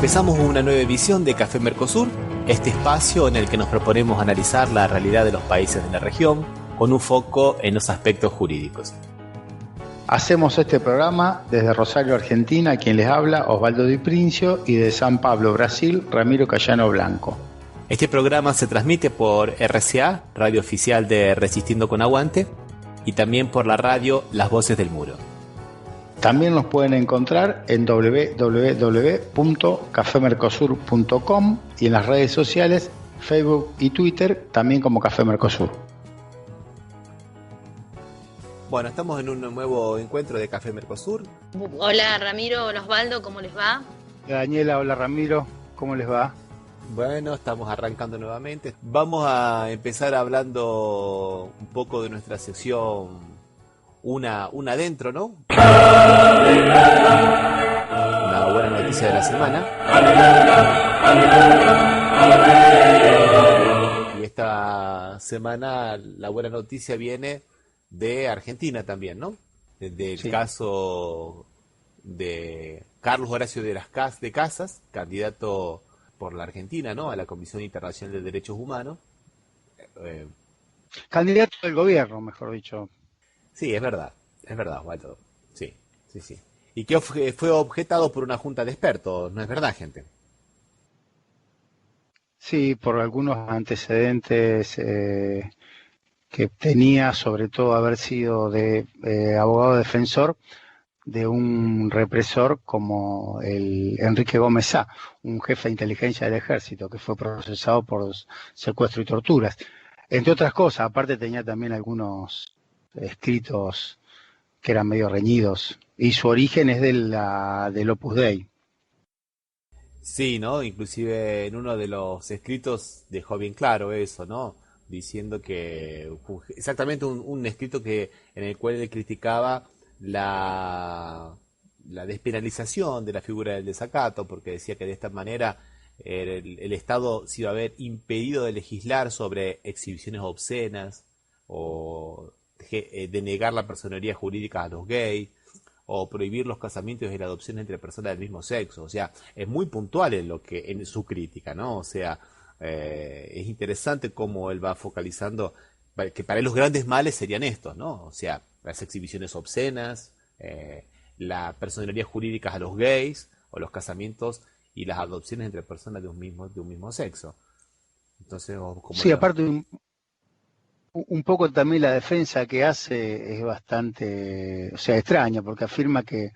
Empezamos una nueva edición de Café Mercosur, este espacio en el que nos proponemos analizar la realidad de los países de la región con un foco en los aspectos jurídicos. Hacemos este programa desde Rosario, Argentina, quien les habla, Osvaldo Di Princio, y de San Pablo, Brasil, Ramiro Cayano Blanco. Este programa se transmite por RCA, radio oficial de Resistiendo con Aguante, y también por la radio Las Voces del Muro. También nos pueden encontrar en www.cafemercosur.com y en las redes sociales, Facebook y Twitter, también como Café Mercosur. Bueno, estamos en un nuevo encuentro de Café Mercosur. Hola Ramiro, hola Osvaldo, ¿cómo les va? Hola Daniela, hola Ramiro, ¿cómo les va? Bueno, estamos arrancando nuevamente. Vamos a empezar hablando un poco de nuestra sección una adentro, ¿no? Una buena noticia de la semana. Y esta semana la buena noticia viene de Argentina también, ¿no? Del caso de Carlos Horacio de Casas, candidato por la Argentina, ¿no? A la Comisión Internacional de Derechos Humanos. Candidato del gobierno, mejor dicho. Sí, es verdad, Waldo. Sí. Y que fue objetado por una junta de expertos, ¿no es verdad, gente? Sí, por algunos antecedentes que tenía, sobre todo haber sido de abogado defensor de un represor como el Enrique Gómez Sá, un jefe de inteligencia del ejército que fue procesado por secuestro y torturas. Entre otras cosas, aparte tenía también algunos escritos que eran medio reñidos, y su origen es del Opus Dei. Sí, ¿no? Inclusive en uno de los escritos dejó bien claro eso, ¿no? Diciendo que exactamente un escrito en el cual él criticaba la despenalización de la figura del desacato, porque decía que de esta manera el Estado se iba a ver impedido de legislar sobre exhibiciones obscenas o denegar la personería jurídica a los gays o prohibir los casamientos y la adopción entre personas del mismo sexo. O sea, es muy puntual en su crítica, ¿no? O sea, es interesante cómo él va focalizando que para él los grandes males serían estos, ¿no? O sea, las exhibiciones obscenas, la personería jurídica a los gays o los casamientos y las adopciones entre personas de un mismo sexo. Entonces, sí, aparte un poco también la defensa que hace es bastante, o sea, extraña, porque afirma que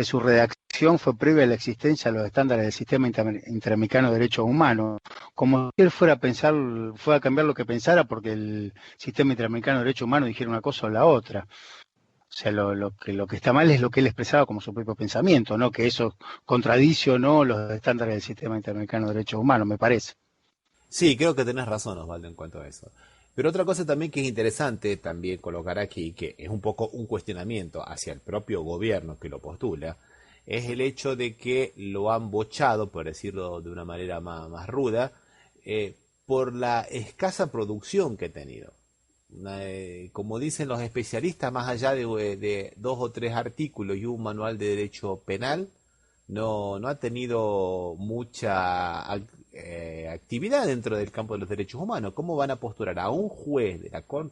su redacción fue previa a la existencia de los estándares del sistema interamericano de derechos humanos, como si él fuera a cambiar lo que pensara porque el sistema interamericano de derechos humanos dijera una cosa o la otra. O sea, lo que está mal es lo que él expresaba como su propio pensamiento, ¿no? Que eso contradice o no los estándares del sistema interamericano de derechos humanos, me parece. Sí, creo que tenés razón, Osvaldo, en cuanto a eso. Pero otra cosa también que es interesante también colocar aquí, que es un poco un cuestionamiento hacia el propio gobierno que lo postula, es el hecho de que lo han bochado, por decirlo de una manera más ruda, por la escasa producción que ha tenido. Como dicen los especialistas, más allá de 2 o 3 artículos y un manual de derecho penal, no ha tenido mucha actividad dentro del campo de los derechos humanos. ¿Cómo van a postular a un juez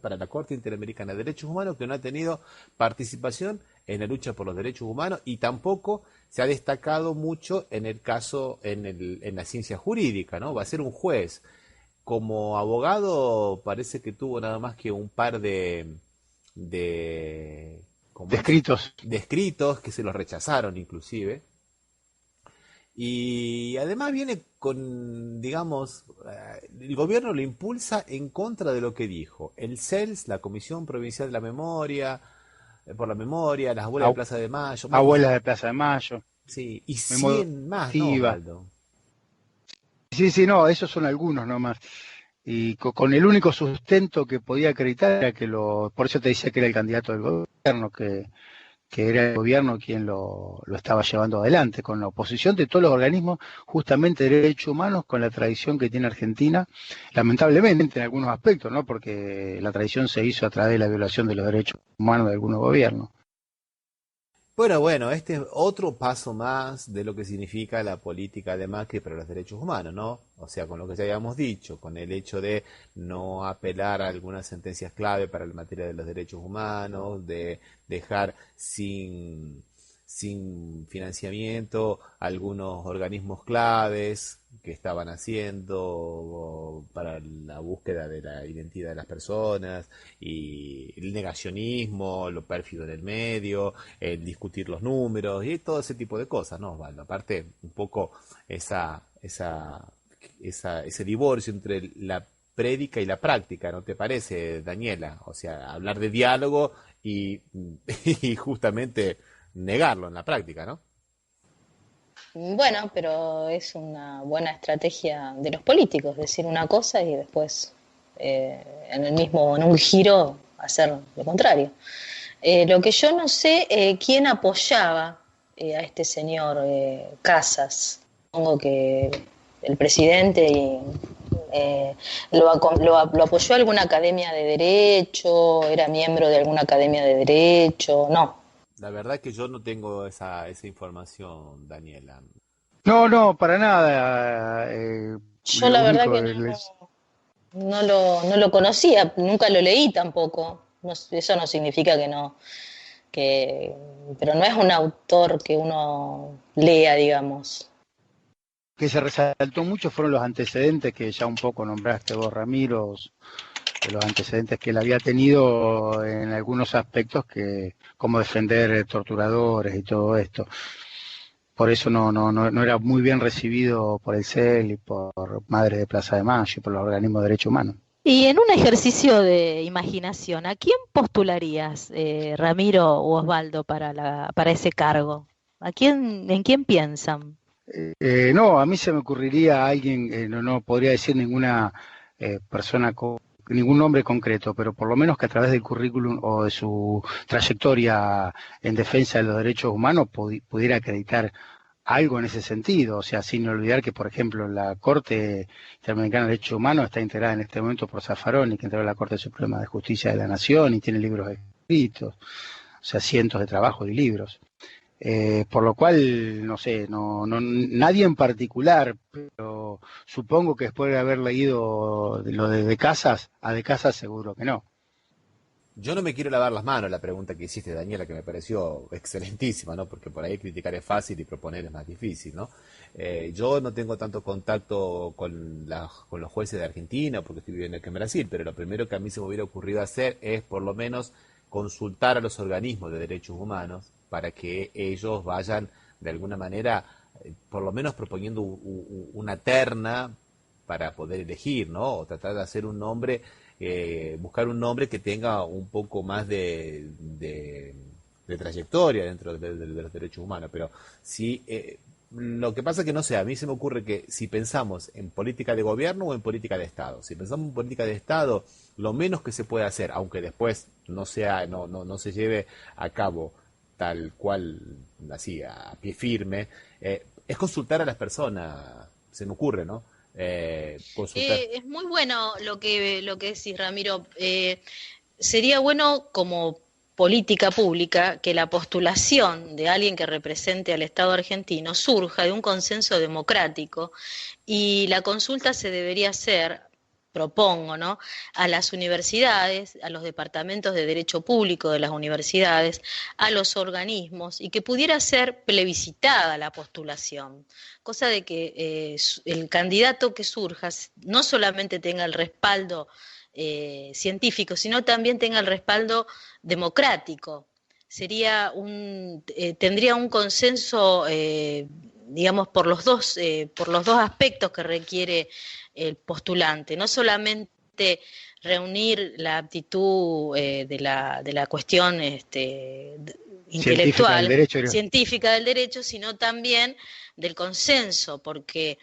para la Corte Interamericana de Derechos Humanos que no ha tenido participación en la lucha por los derechos humanos y tampoco se ha destacado mucho en el caso, en la ciencia jurídica, ¿no? Va a ser un juez. Como abogado parece que tuvo nada más que un par de escritos que se los rechazaron inclusive. Y además viene con, digamos, el gobierno lo impulsa en contra de lo que dijo. El CELS, la Comisión Provincial de la Memoria, por la Memoria, las abuelas de Plaza de Mayo. Abuelas de Plaza de Mayo. Sí, y 100 más, ¿no, Osvaldo? Sí, no, esos son algunos nomás. Y con el único sustento que podía acreditar era por eso te decía que era el candidato del gobierno, que era el gobierno quien lo estaba llevando adelante, con la oposición de todos los organismos justamente de derechos humanos, con la tradición que tiene Argentina, lamentablemente en algunos aspectos, ¿no? Porque la tradición se hizo a través de la violación de los derechos humanos de algunos gobiernos. Bueno, este es otro paso más de lo que significa la política de Macri para los derechos humanos, ¿no? O sea, con lo que ya habíamos dicho, con el hecho de no apelar a algunas sentencias clave para la materia de los derechos humanos, de dejar sin financiamiento algunos organismos claves que estaban haciendo para la búsqueda de la identidad de las personas y el negacionismo, lo pérfido del medio, el discutir los números y todo ese tipo de cosas, ¿no, Osvaldo? Aparte, un poco ese divorcio entre la prédica y la práctica, ¿no te parece, Daniela? O sea, hablar de diálogo y, y justamente negarlo en la práctica, ¿no? Bueno, pero es una buena estrategia de los políticos, decir una cosa y después en un giro, hacer lo contrario. Lo que yo no sé, quién apoyaba a este señor Casas. Supongo que el presidente lo apoyó alguna academia de derecho, era miembro de alguna academia de derecho, no. La verdad que yo no tengo esa información, Daniela. No, no, para nada. Yo Lo la verdad único que no lo conocía, nunca lo leí tampoco. Eso no significa que no, que, pero no es un autor que uno lea, digamos. que se resaltó mucho fueron los antecedentes que ya un poco nombraste vos, Ramiro, de los antecedentes que él había tenido en algunos aspectos que como defender torturadores y todo esto. Por eso no era muy bien recibido por el CEL y por Madre de Plaza de Mayo y por los organismos de derechos humanos. Y en un ejercicio de imaginación, ¿a quién postularías, Ramiro o Osvaldo, para ese cargo? ¿En quién piensan? No, a mí se me ocurriría alguien, no podría decir ninguna persona, ningún nombre concreto, pero por lo menos que a través del currículum o de su trayectoria en defensa de los derechos humanos pudiera acreditar algo en ese sentido, o sea, sin olvidar que, por ejemplo, la Corte Interamericana de Derechos Humanos está integrada en este momento por Zaffaroni, que integró la Corte Suprema de Justicia de la Nación y tiene libros escritos, o sea, cientos de trabajos y libros. Por lo cual, no sé, nadie en particular, pero supongo que después de haber leído lo de Casas, a de Casas seguro que no. Yo no me quiero lavar las manos, la pregunta que hiciste, Daniela, que me pareció excelentísima, ¿no? Porque por ahí criticar es fácil y proponer es más difícil, ¿no? Yo no tengo tanto contacto con los jueces de Argentina, porque estoy viviendo aquí en Brasil, pero lo primero que a mí se me hubiera ocurrido hacer es, por lo menos, consultar a los organismos de derechos humanos para que ellos vayan, de alguna manera, por lo menos proponiendo una terna para poder elegir, ¿no? O tratar de hacer un nombre, buscar un nombre que tenga un poco más de trayectoria dentro de los derechos humanos. Pero sí, lo que pasa es que no sé, a mí se me ocurre que si pensamos en política de gobierno o en política de Estado, si pensamos en política de Estado, lo menos que se puede hacer, aunque después no se lleve a cabo tal cual, así, a pie firme, es consultar a las personas, se me ocurre, ¿no? Consultar. Es muy bueno lo que decís, Ramiro. Sería bueno como política pública que la postulación de alguien que represente al Estado argentino surja de un consenso democrático y la consulta se debería hacer, propongo, ¿no?, a las universidades, a los departamentos de derecho público de las universidades, a los organismos y que pudiera ser plebiscitada la postulación, cosa de que el candidato que surja no solamente tenga el respaldo científico, sino también tenga el respaldo democrático. Tendría un consenso, digamos, por los dos aspectos que requiere el postulante, no solamente reunir la aptitud de la cuestión intelectual, científica del derecho, sino también del consenso, porque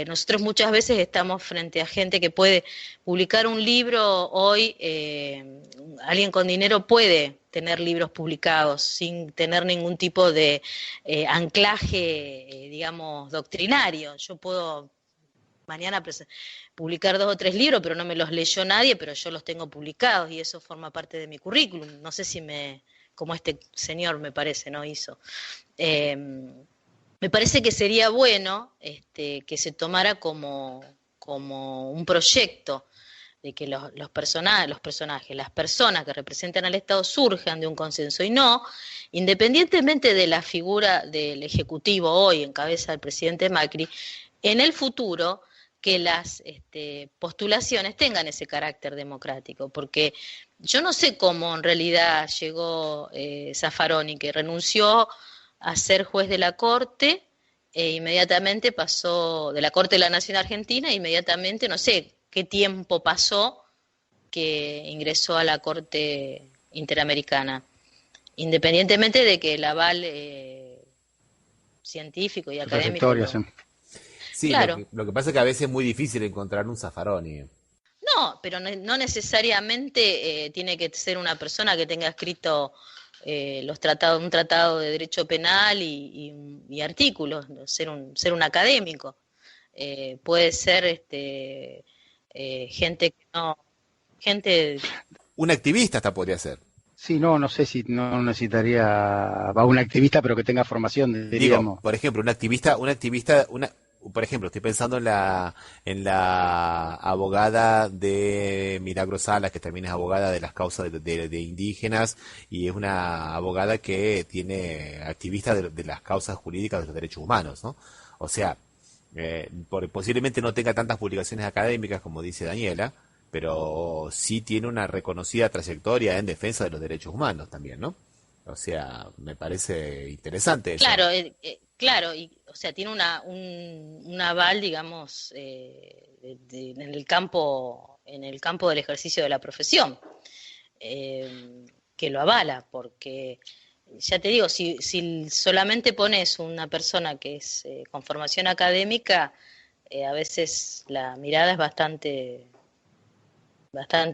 nosotros muchas veces estamos frente a gente que puede publicar un libro hoy, alguien con dinero puede tener libros publicados sin tener ningún tipo de anclaje, digamos, doctrinario. Yo puedo mañana publicar 2 o 3 libros, pero no me los leyó nadie, pero yo los tengo publicados y eso forma parte de mi currículum. No sé si me como este señor me parece, ¿no? Hizo. Me parece que sería bueno que se tomara como un proyecto de que los personajes, las personas que representan al Estado surjan de un consenso y no, independientemente de la figura del Ejecutivo hoy en cabeza del presidente Macri, en el futuro que las postulaciones tengan ese carácter democrático, porque yo no sé cómo en realidad llegó Zaffaroni, que renunció a ser juez de la Corte e inmediatamente pasó de la Corte de la Nación Argentina, e inmediatamente no sé qué tiempo pasó que ingresó a la Corte Interamericana, independientemente de que el aval científico y académico. Sí, claro. Lo que pasa es que a veces es muy difícil encontrar un Zaffaroni. No, pero no necesariamente tiene que ser una persona que tenga escrito un tratado de derecho penal y artículos, ser un académico. Puede ser gente que no, gente. Un activista hasta podría ser. Sí, no sé si no necesitaría un activista, pero que tenga formación, diríamos. Digo, por ejemplo, por ejemplo, estoy pensando en la abogada de Milagro Salas, que también es abogada de las causas de indígenas, y es una abogada que tiene activista de las causas jurídicas de los derechos humanos, ¿no? O sea, posiblemente no tenga tantas publicaciones académicas como dice Daniela, pero sí tiene una reconocida trayectoria en defensa de los derechos humanos también, ¿no? O sea, me parece interesante eso. Claro, claro, o sea, tiene un aval, digamos, en el campo del ejercicio de la profesión, que lo avala, porque ya te digo, si solamente pones una persona que es con formación académica, a veces la mirada es bastante,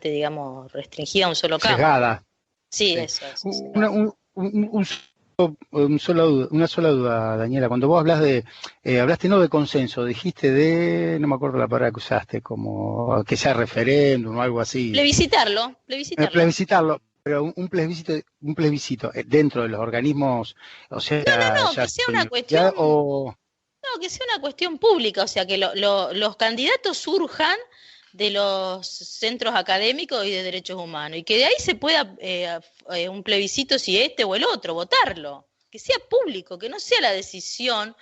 digamos, restringida a un solo campo. Cegada. Sí, eso. Una sola duda, Daniela. Cuando vos hablaste no de consenso, dijiste no me acuerdo la palabra que usaste, como que sea referéndum o algo así. Plebiscitarlo. Plebiscitarlo, pero un plebiscito dentro de los organismos, o sea, no, que sea una cuestión. No, que sea una cuestión pública, o sea, que los candidatos surjan de los centros académicos y de derechos humanos, y que de ahí se pueda un plebiscito si este o el otro, votarlo, que sea público, que no sea la decisión,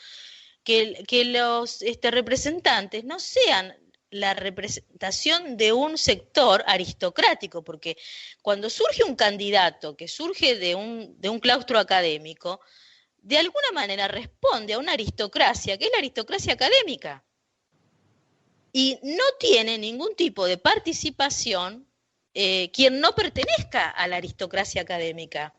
que los representantes no sean la representación de un sector aristocrático, porque cuando surge un candidato que surge de un claustro académico, de alguna manera responde a una aristocracia, que es la aristocracia académica. Y no tiene ningún tipo de participación quien no pertenezca a la aristocracia académica.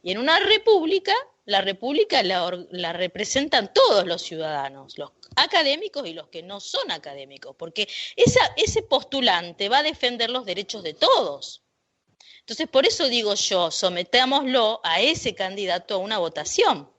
Y en una república, la república la representan todos los ciudadanos, los académicos y los que no son académicos, porque ese postulante va a defender los derechos de todos. Entonces, por eso digo yo, sometámoslo a ese candidato a una votación.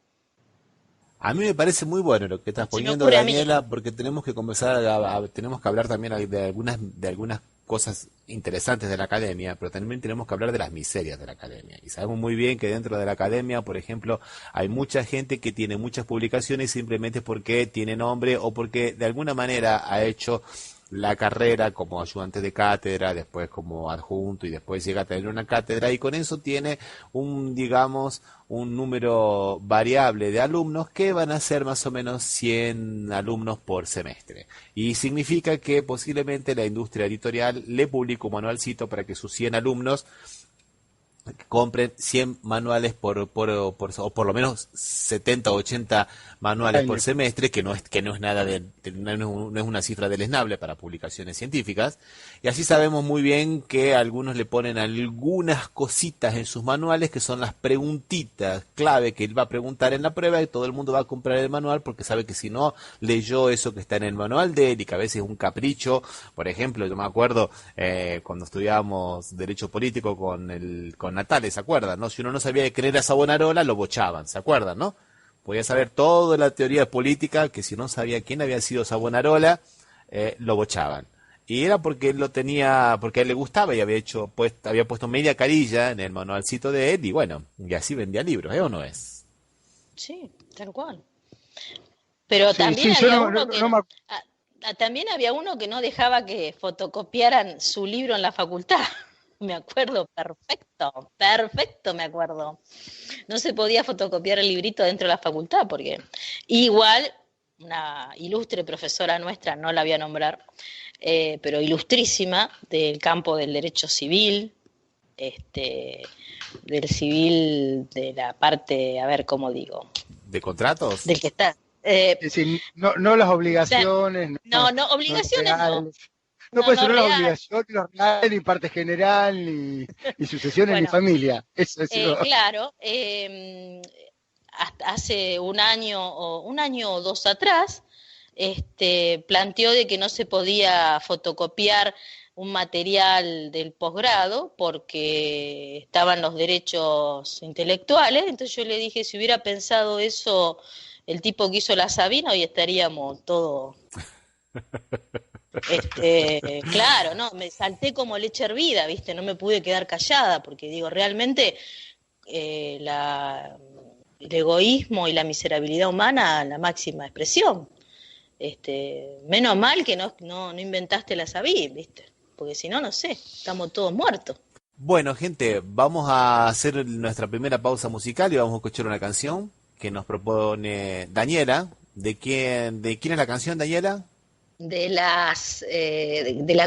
A mí me parece muy bueno lo que estás poniendo, Daniela, porque tenemos que comenzar tenemos que hablar también de algunas cosas interesantes de la academia, pero también tenemos que hablar de las miserias de la academia. Y sabemos muy bien que dentro de la academia, por ejemplo, hay mucha gente que tiene muchas publicaciones simplemente porque tiene nombre o porque de alguna manera ha hecho la carrera como ayudante de cátedra, después como adjunto y después llega a tener una cátedra y con eso tiene digamos, un número variable de alumnos que van a ser más o menos 100 alumnos por semestre. Y significa que posiblemente la industria editorial le publica un manualcito para que sus 100 alumnos compren 100 manuales o por lo menos 70 o 80 manuales por semestre, que no es nada no es una cifra deleznable para publicaciones científicas, y así sabemos muy bien que algunos le ponen algunas cositas en sus manuales que son las preguntitas clave que él va a preguntar en la prueba, y todo el mundo va a comprar el manual porque sabe que si no leyó eso que está en el manual de él, y que a veces es un capricho. Por ejemplo, yo me acuerdo cuando estudiábamos Derecho Político con Natales, ¿se acuerdan? ¿No? Si uno no sabía quién era Savonarola, lo bochaban, ¿se acuerdan? ¿No? Podía saber toda la teoría política, que si no sabía quién había sido Savonarola, lo bochaban. Y era porque él lo tenía, porque a él le gustaba y había puesto media carilla en el manualcito de él y bueno, y así vendía libros, ¿eh o no es? Sí, tal cual. Pero Sí, también sí, yo había no, uno no, que no me también había uno que no dejaba que fotocopiaran su libro en la facultad. Me acuerdo, perfecto, perfecto me acuerdo. No se podía fotocopiar el librito dentro de la facultad porque igual una ilustre profesora nuestra, no la voy a nombrar, pero ilustrísima del campo del derecho civil, este, del civil de la parte, a ver cómo digo, ¿De contratos? del que está. Es decir, no, no las obligaciones, No, no, no los obligaciones no. reales. No, No, pues no no las real. obligaciones, los reales, ni parte general, ni sucesiones, ni Bueno, familia. Eso. claro, hasta hace un año o dos atrás, planteó de que no se podía fotocopiar un material del posgrado porque estaban los derechos intelectuales. Entonces yo le dije, si hubiera pensado eso el tipo que hizo la Sabina, hoy estaríamos todos. Claro, no, me salté como leche hervida, ¿viste? No me pude quedar callada porque digo, realmente el egoísmo y la miserabilidad humana, la máxima expresión. Menos mal que no inventaste la Sabina, ¿viste? Porque si no, no sé, estamos todos muertos. Bueno, gente, vamos a hacer nuestra primera pausa musical y vamos a escuchar una canción que nos propone Daniela. ¿De quién es la canción, Daniela? De la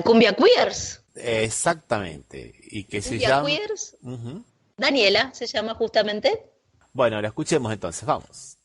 cumbia queers. Exactamente. Y que se Cumbia llama... queers. Ujú. Daniela se llama justamente. Bueno, la escuchemos entonces, vamos.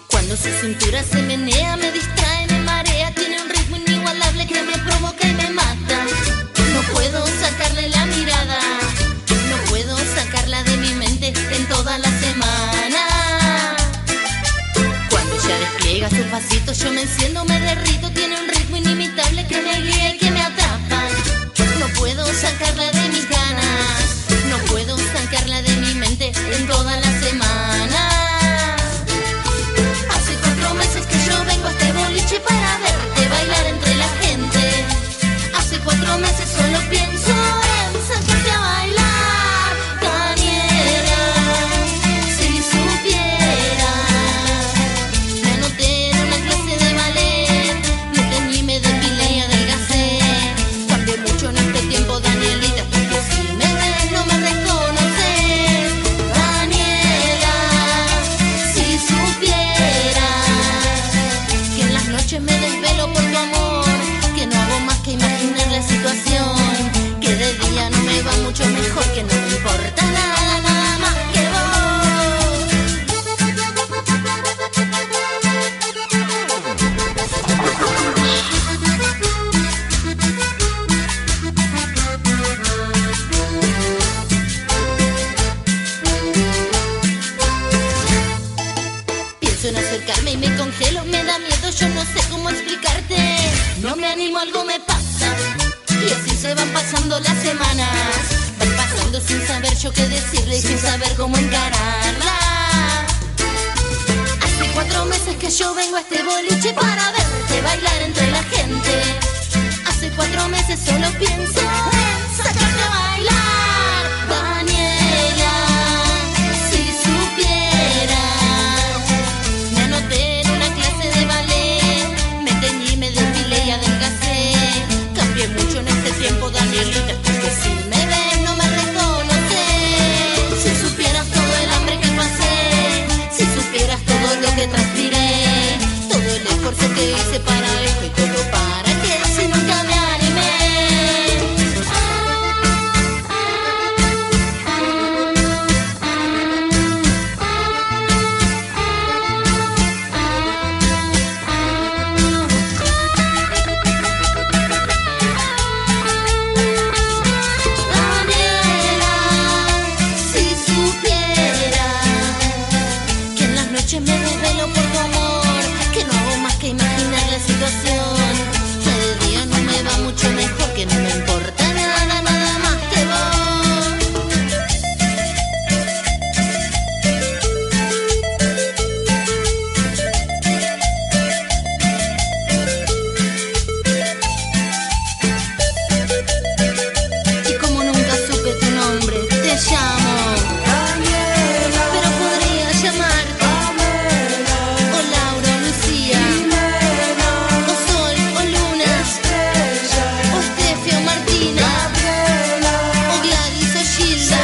Cuando su cintura se menea, me distrae, me marea, tiene un ritmo inigualable que me provoca y me mata. No puedo sacarle la mirada, no puedo sacarla de mi mente en toda la semana. Cuando ella despliega sus pasitos, yo me enciendo, me derrito, tiene un ritmo inimitable que me guía y que me atrapa. No puedo sacarla de mis ganas, no puedo sacarla de mi mente en toda la semana. Hace 4 meses que yo vengo a este boliche para verte bailar entre la gente. Hace 4 meses solo pienso en sacarte a bailar. Daniela, si supieras, me anoté en una clase de ballet, me teñí, me depilé y adelgacé. Cambié mucho en este tiempo, Danielita, porque si me ves no me reconoces. Daniela, si supieras que en las noches me desvelo por tu amor, que no hago más que imaginar la situación, que de día no me va mucho mejor, que no me importa nada, nada más que vos. Pienso en acercarme y me congelo, me da miedo, yo no sé cómo explicarte. No me animo, algo me pasa. Y así se van pasando las semanas, van pasando sin saber yo qué decirle y sin saber cómo encararla. Hace 4 meses que yo vengo a este boliche para verte bailar entre la gente. Hace 4 meses solo pienso en sacarte a bailar. Daniela, si supieras, me anoté en una clase de ballet, me teñí, me depilé y adelgacé. Cambié mucho en este tiempo, Danielita, porque si me ves no me reconoces. Si supieras todo el hambre que pasé, si supieras todo lo que transpiré, todo el esfuerzo que hice para esto y todo para que si nunca me animé. la situación. El día no me va mucho mejor, que no me importa nada, nada más que vos. Y como nunca supe tu nombre, te llamo, pero podría llamarte o Laura o Lucía, o Sol o Luna, o Steffi o Martina, o Gladys o Gilda,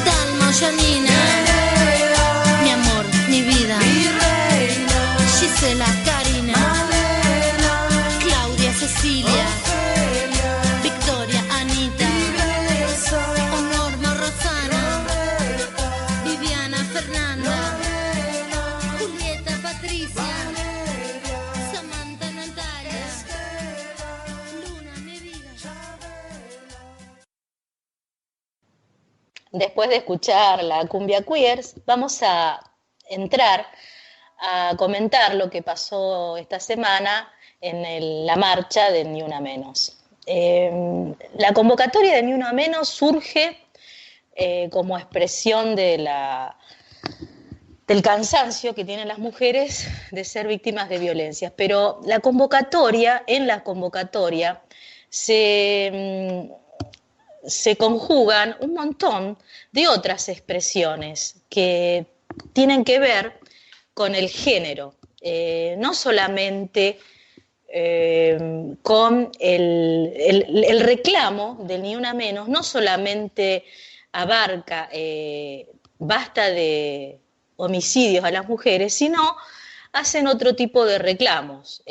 Dalma o Janina, mi amor, mi vida, Gisela, Karina, Claudia, Cecilia, Victoria, Anita, o Norma, Rosana, Viviana, Fernanda, Julieta, Patricia, Samantha, Natalia, Luna, mi vida. Después de escuchar la cumbia queers, vamos a entrar a comentar lo que pasó esta semana en la marcha de Ni Una Menos. La convocatoria de Ni Una Menos surge como expresión del cansancio que tienen las mujeres de ser víctimas de violencias, pero en la convocatoria se conjugan un montón de otras expresiones que tienen que ver con el género, no solamente con el reclamo del Ni Una Menos, no solamente abarca basta de homicidios a las mujeres, sino hacen otro tipo de reclamos,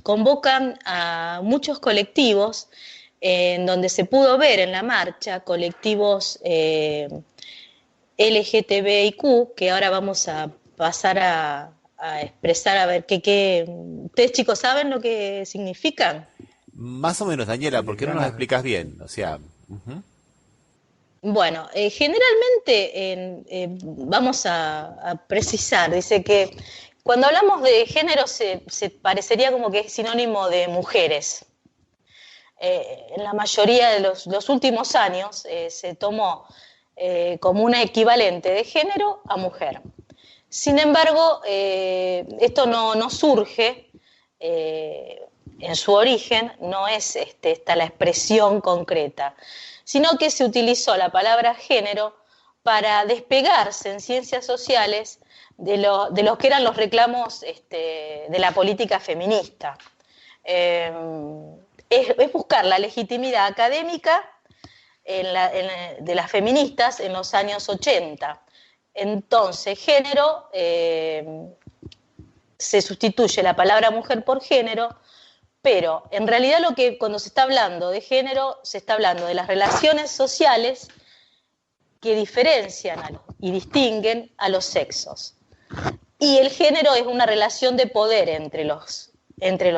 convocan a muchos colectivos en donde se pudo ver en la marcha colectivos LGTBIQ, que ahora vamos a pasar a expresar, a ver qué ustedes chicos saben lo que significan. Más o menos, Daniela, ¿por qué no nos explicas bien? O sea, Bueno, generalmente vamos a precisar, dice que cuando hablamos de género se parecería como que es sinónimo de mujeres. En la mayoría de los últimos años se tomó como una equivalente de género a mujer. Sin embargo, esto no surge en su origen, no es esta la expresión concreta, sino que se utilizó la palabra género para despegarse en ciencias sociales de los que eran los reclamos de la política feminista. Es buscar la legitimidad académica de las feministas en los años 80. Entonces, género, se sustituye la palabra mujer por género, pero en realidad cuando se está hablando de género, se está hablando de las relaciones sociales que diferencian y distinguen a los sexos. Y el género es una relación de poder entre los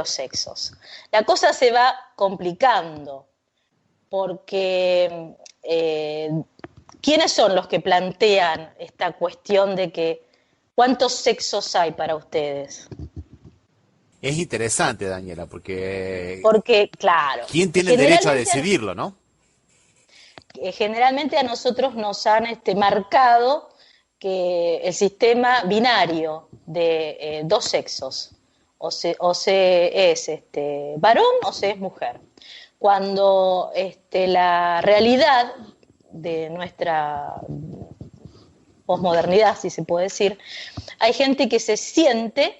sexos. La cosa se va complicando porque ¿quiénes son los que plantean esta cuestión de que cuántos sexos hay para ustedes? es interesante, Daniela, porque Claro, ¿quién tiene el derecho a decidirlo, no? Generalmente a nosotros nos han marcado que el sistema binario de dos sexos, o se es varón o se es mujer, cuando la realidad de nuestra posmodernidad, si se puede decir, hay gente que se siente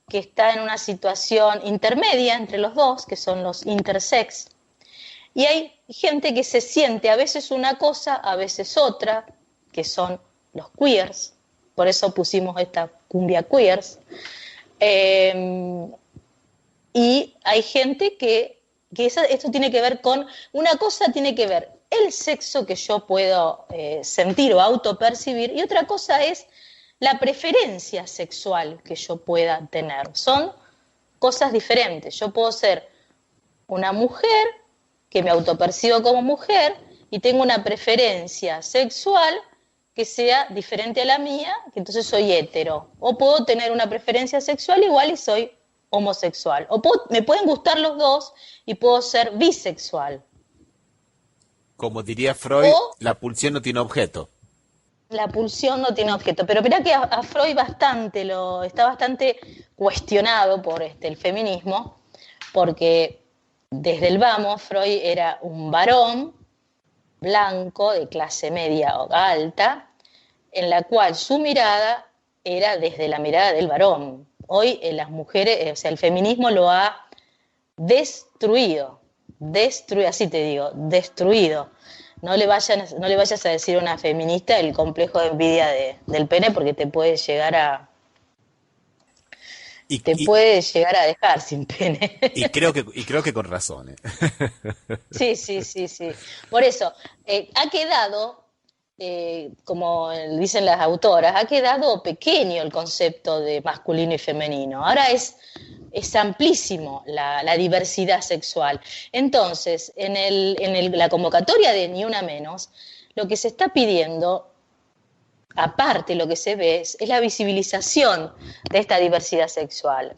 que está en una situación intermedia entre los dos, que son los intersex, y hay gente que se siente a veces una cosa, a veces otra, que son los queers, por eso pusimos esta cumbia queers, y hay gente que esto tiene que ver con, una cosa tiene que ver el sexo que yo puedo sentir o autopercibir, y otra cosa es la preferencia sexual que yo pueda tener. Son cosas diferentes. Yo puedo ser una mujer que me autopercibo como mujer y tengo una preferencia sexual que sea diferente a la mía, que entonces soy hetero. O puedo tener una preferencia sexual igual y soy homosexual. Me pueden gustar los dos y puedo ser bisexual. Como diría Freud, O la pulsión no tiene objeto. la pulsión no tiene objeto. Pero mirá que a Freud está bastante cuestionado por el feminismo, porque desde el vamos Freud era un varón blanco de clase media o alta, en la cual su mirada era desde la mirada del varón. Hoy las mujeres, o sea, el feminismo lo ha destruido, así te digo, destruido. No le vayas a decir a una feminista el complejo de envidia del pene, porque te puede llegar a puede llegar a dejar sin pene. Y creo que con razón. Sí. Por eso, ha quedado, como dicen las autoras, ha quedado pequeño el concepto de masculino y femenino. Ahora es amplísimo la diversidad sexual. Entonces, en la convocatoria de Ni Una Menos, lo que se está pidiendo, aparte lo que se ve, es la visibilización de esta diversidad sexual.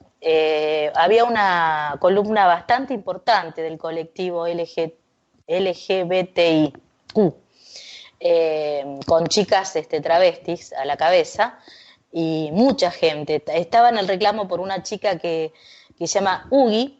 Había una columna bastante importante del colectivo LGBTIQ, con chicas travestis a la cabeza, y mucha gente. Estaba en el reclamo por una chica que se llama Ugi,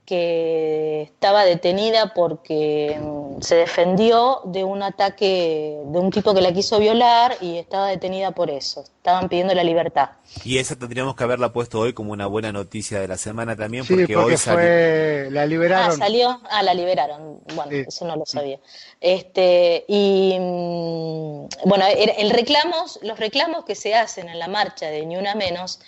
que estaba detenida porque se defendió de un ataque de un tipo que la quiso violar y estaba detenida por eso. Estaban pidiendo la libertad. Y esa tendríamos que haberla pusto hoy como una buena noticia de la semana también, Sí, porque hoy salió. la liberaron. ¿Salió? La liberaron. Bueno, sí. Eso no lo sabía. Bueno, los reclamos que se hacen en la marcha de Ni Una Menos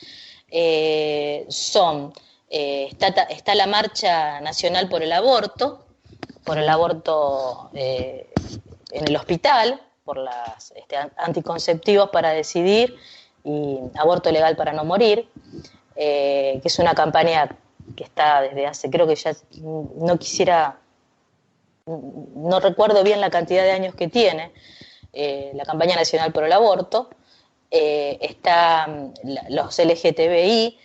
son... está la marcha nacional por el aborto en el hospital, por las anticonceptivos para decidir y aborto legal para no morir, que es una campaña que está desde hace, creo que ya no recuerdo bien la cantidad de años que tiene, la campaña nacional por el aborto. Están los LGTBI,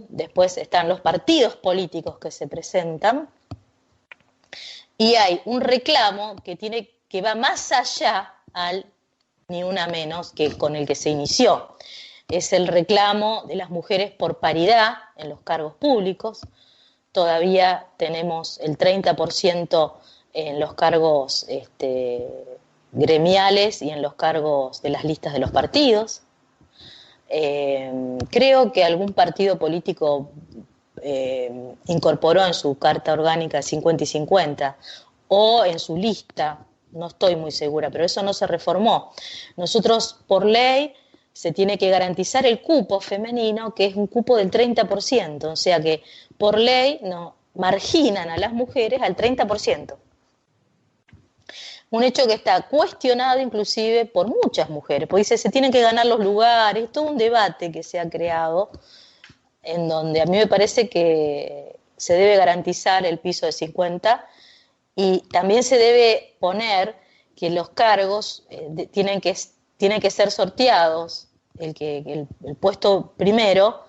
después están los partidos políticos que se presentan, y hay un reclamo que va más allá al Ni Una Menos que con el que se inició. Es el reclamo de las mujeres por paridad en los cargos públicos. Todavía tenemos el 30% en los cargos gremiales y en los cargos de las listas de los partidos. Creo que algún partido político incorporó en su carta orgánica 50 y 50 o en su lista, no estoy muy segura, pero eso no se reformó. Nosotros, por ley, se tiene que garantizar el cupo femenino, que es un cupo del 30%, o sea que por ley no marginan a las mujeres al 30%. Un hecho que está cuestionado inclusive por muchas mujeres, porque dice, se tienen que ganar los lugares, todo un debate que se ha creado, en donde a mí me parece que se debe garantizar el piso de 50 y también se debe poner que los cargos tienen que ser sorteados, el puesto primero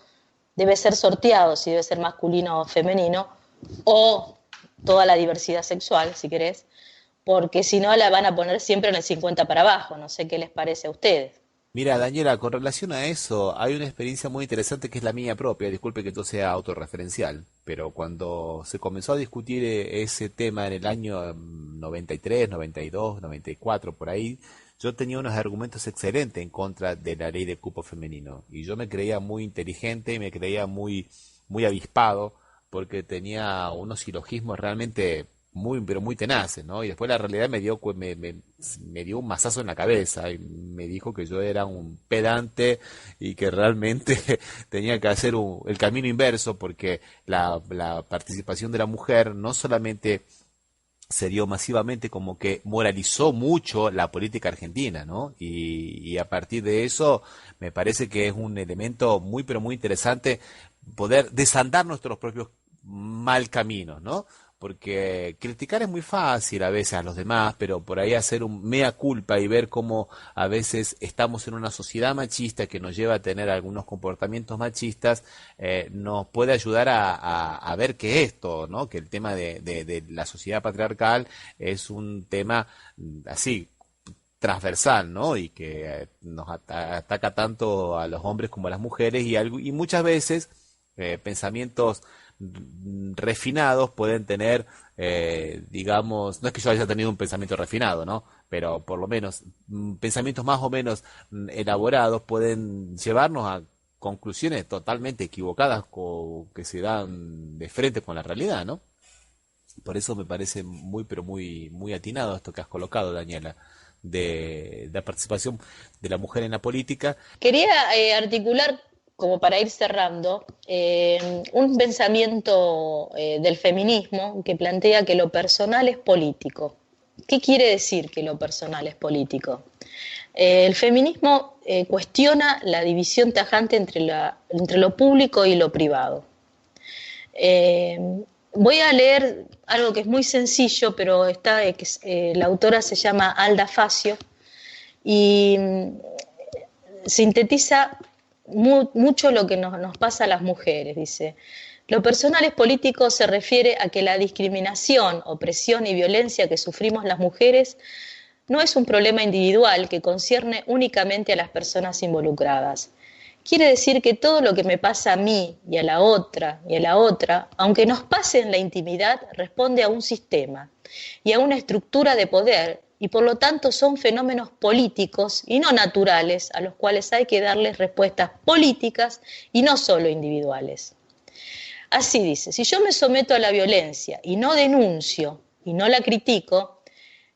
debe ser sorteado, si debe ser masculino o femenino, o toda la diversidad sexual, si querés, porque si no la van a poner siempre en el 50 para abajo. No sé qué les parece a ustedes. Mira, Daniela, con relación a eso, hay una experiencia muy interesante que es la mía propia. Disculpe que esto sea autorreferencial, pero cuando se comenzó a discutir ese tema en el año 93, 92, 94, por ahí, yo tenía unos argumentos excelentes en contra de la ley de cupo femenino. Y yo me creía muy inteligente y me creía muy, muy avispado, porque tenía unos silogismos realmente pero muy tenaces, ¿no? Y después la realidad me dio un mazazo en la cabeza y me dijo que yo era un pedante y que realmente tenía que hacer el camino inverso, porque la participación de la mujer no solamente se dio masivamente, como que moralizó mucho la política argentina, ¿no? Y a partir de eso me parece que es un elemento muy, pero muy interesante poder desandar nuestros propios mal caminos, ¿no? porque criticar es muy fácil a veces a los demás, pero por ahí hacer un mea culpa y ver cómo a veces estamos en una sociedad machista que nos lleva a tener algunos comportamientos machistas, nos puede ayudar a ver que esto, ¿no? Que el tema de la sociedad patriarcal es un tema así transversal, ¿no? Y que nos ataca tanto a los hombres como a las mujeres y muchas veces pensamientos refinados pueden tener, digamos, no es que yo haya tenido un pensamiento refinado, ¿no? Pero por lo menos pensamientos más o menos elaborados pueden llevarnos a conclusiones totalmente equivocadas que se dan de frente con la realidad, ¿no? Por eso me parece muy, pero muy, muy atinado esto que has colocado, Daniela, de la participación de la mujer en la política. Quería articular, como para ir cerrando, un pensamiento del feminismo que plantea que lo personal es político. ¿Qué quiere decir que lo personal es político? El feminismo cuestiona la división tajante entre lo público y lo privado. Voy a leer algo que es muy sencillo, pero la autora se llama Alda Facio y sintetiza mucho lo que nos pasa a las mujeres. Dice: lo personal es político se refiere a que la discriminación, opresión y violencia que sufrimos las mujeres no es un problema individual que concierne únicamente a las personas involucradas. Quiere decir que todo lo que me pasa a mí y a la otra, aunque nos pase en la intimidad, responde a un sistema y a una estructura de poder, y por lo tanto son fenómenos políticos y no naturales, a los cuales hay que darles respuestas políticas y no solo individuales. Así dice: si yo me someto a la violencia y no denuncio y no la critico,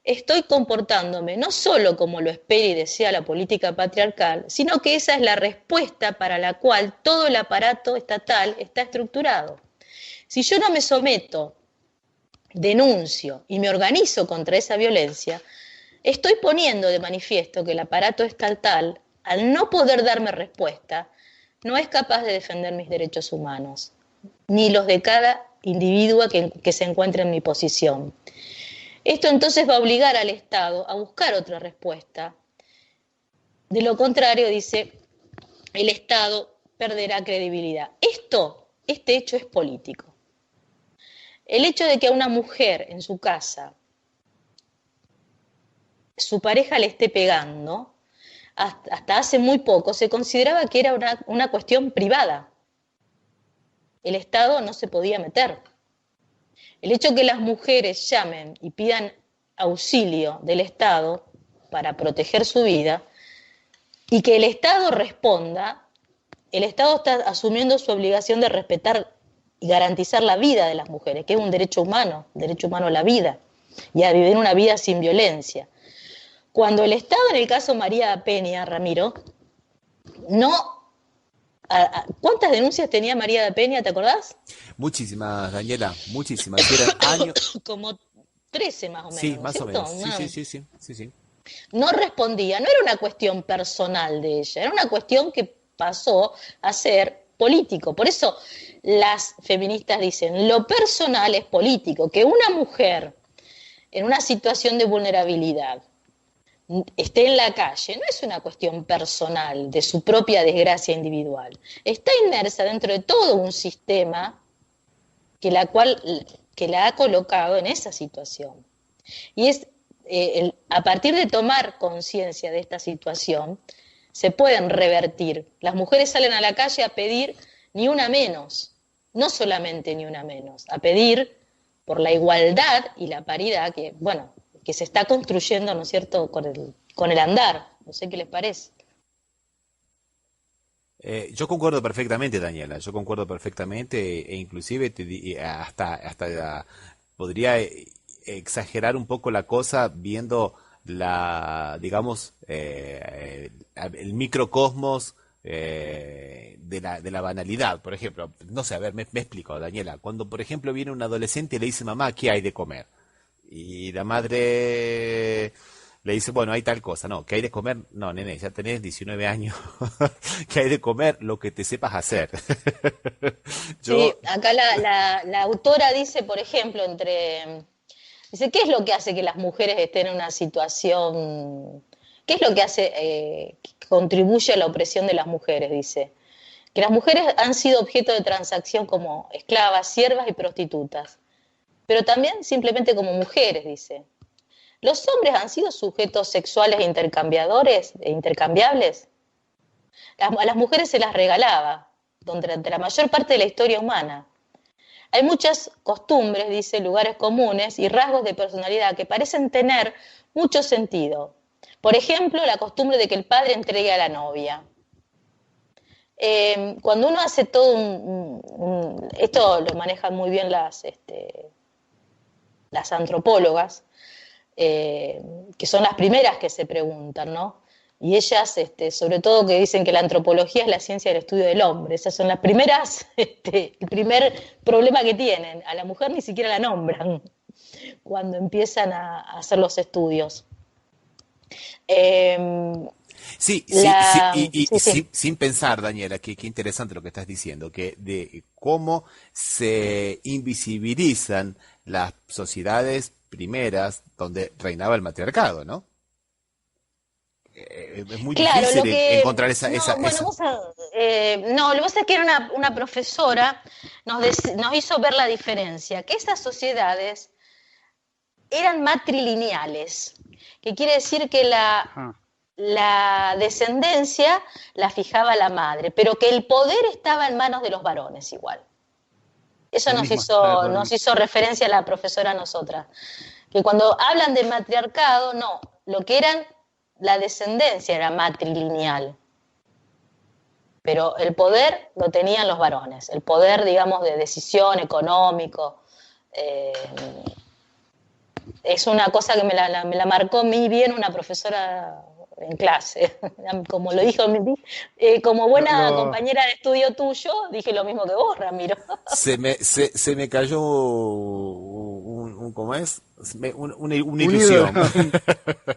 estoy comportándome no solo como lo espera y desea la política patriarcal, sino que esa es la respuesta para la cual todo el aparato estatal está estructurado. Si yo no me someto, denuncio y me organizo contra esa violencia, estoy poniendo de manifiesto que el aparato estatal, al no poder darme respuesta, no es capaz de defender mis derechos humanos, ni los de cada individuo que se encuentre en mi posición. Esto entonces va a obligar al Estado a buscar otra respuesta. De lo contrario, dice, el Estado perderá credibilidad. Este hecho es político. El hecho de que a una mujer en su casa su pareja le esté pegando, hasta hace muy poco se consideraba que era una cuestión privada. El Estado no se podía meter. El hecho que las mujeres llamen y pidan auxilio del Estado para proteger su vida y que el Estado responda, el Estado está asumiendo su obligación de respetar y garantizar la vida de las mujeres, que es un derecho humano a la vida y a vivir una vida sin violencia. Cuando el Estado, en el caso María Peña, Ramiro, ¿cuántas denuncias tenía María Peña, te acordás? Muchísimas, Daniela, muchísimas. Eran años. Como 13 más o menos. Sí, más ¿cierto? o menos. Sí. No respondía, no era una cuestión personal de ella, era una cuestión que pasó a ser político. Por eso las feministas dicen, lo personal es político, que una mujer en una situación de vulnerabilidad esté en la calle, no es una cuestión personal de su propia desgracia individual, está inmersa dentro de todo un sistema que la ha colocado en esa situación. Y es a partir de tomar conciencia de esta situación, se pueden revertir. Las mujeres salen a la calle a pedir ni una menos, no solamente ni una menos, a pedir por la igualdad y la paridad que se está construyendo, ¿no es cierto?, con el andar. No sé qué les parece. Yo concuerdo perfectamente, Daniela, yo concuerdo perfectamente e inclusive hasta podría exagerar un poco la cosa viendo digamos, el microcosmos de la banalidad. Por ejemplo, no sé, a ver, me explico, Daniela. Cuando, por ejemplo, viene un adolescente y le dice, mamá, ¿qué hay de comer? Y la madre Le dice, bueno, hay tal cosa, no, que hay de comer, no, nene, ya tenés 19 años, que hay de comer lo que te sepas hacer. Sí, Yo, acá la autora dice, por ejemplo, dice, ¿qué es lo que hace que las mujeres estén en una situación, qué es lo que hace, que contribuye a la opresión de las mujeres? Dice, que las mujeres han sido objeto de transacción como esclavas, siervas y prostitutas, pero también simplemente como mujeres, dice. ¿Los hombres han sido sujetos sexuales intercambiadores, e intercambiables? A las mujeres se las regalaba durante la mayor parte de la historia humana. Hay muchas costumbres, dice, lugares comunes y rasgos de personalidad que parecen tener mucho sentido. Por ejemplo, la costumbre de que el padre entregue a la novia. Cuando uno hace todo esto lo manejan muy bien las antropólogas, que son las primeras que se preguntan, ¿no? Y ellas, sobre todo que dicen que la antropología es la ciencia del estudio del hombre, esas son las primeras, el primer problema que tienen, a la mujer ni siquiera la nombran cuando empiezan a hacer los estudios. Eh, sí, sí, sí, la, y sí, sí, sin pensar, Daniela, que interesante lo que estás diciendo, que de cómo se invisibilizan las sociedades primeras donde reinaba el matriarcado, ¿no? Es muy claro, difícil lo que, encontrar no, bueno, esa. no, lo que pasa es que era una profesora, nos hizo ver la diferencia, que esas sociedades eran matrilineales, que quiere decir que Ajá. la descendencia la fijaba la madre, pero que el poder estaba en manos de los varones igual. Eso Lo mismo, estaba todo lo nos mismo. hizo referencia la profesora a nosotras. Que cuando hablan de matriarcado, no, lo que eran la descendencia era matrilineal, pero el poder lo tenían los varones, el poder, digamos, de decisión económico. eh, es una cosa que me la marcó muy bien una profesora en clase. Como lo dijo, como Lo, buena lo- compañera de estudio tuyo, dije lo mismo que vos, Ramiro. Se me cayó ¿cómo es? Una un ídolo, ilusión. Sí,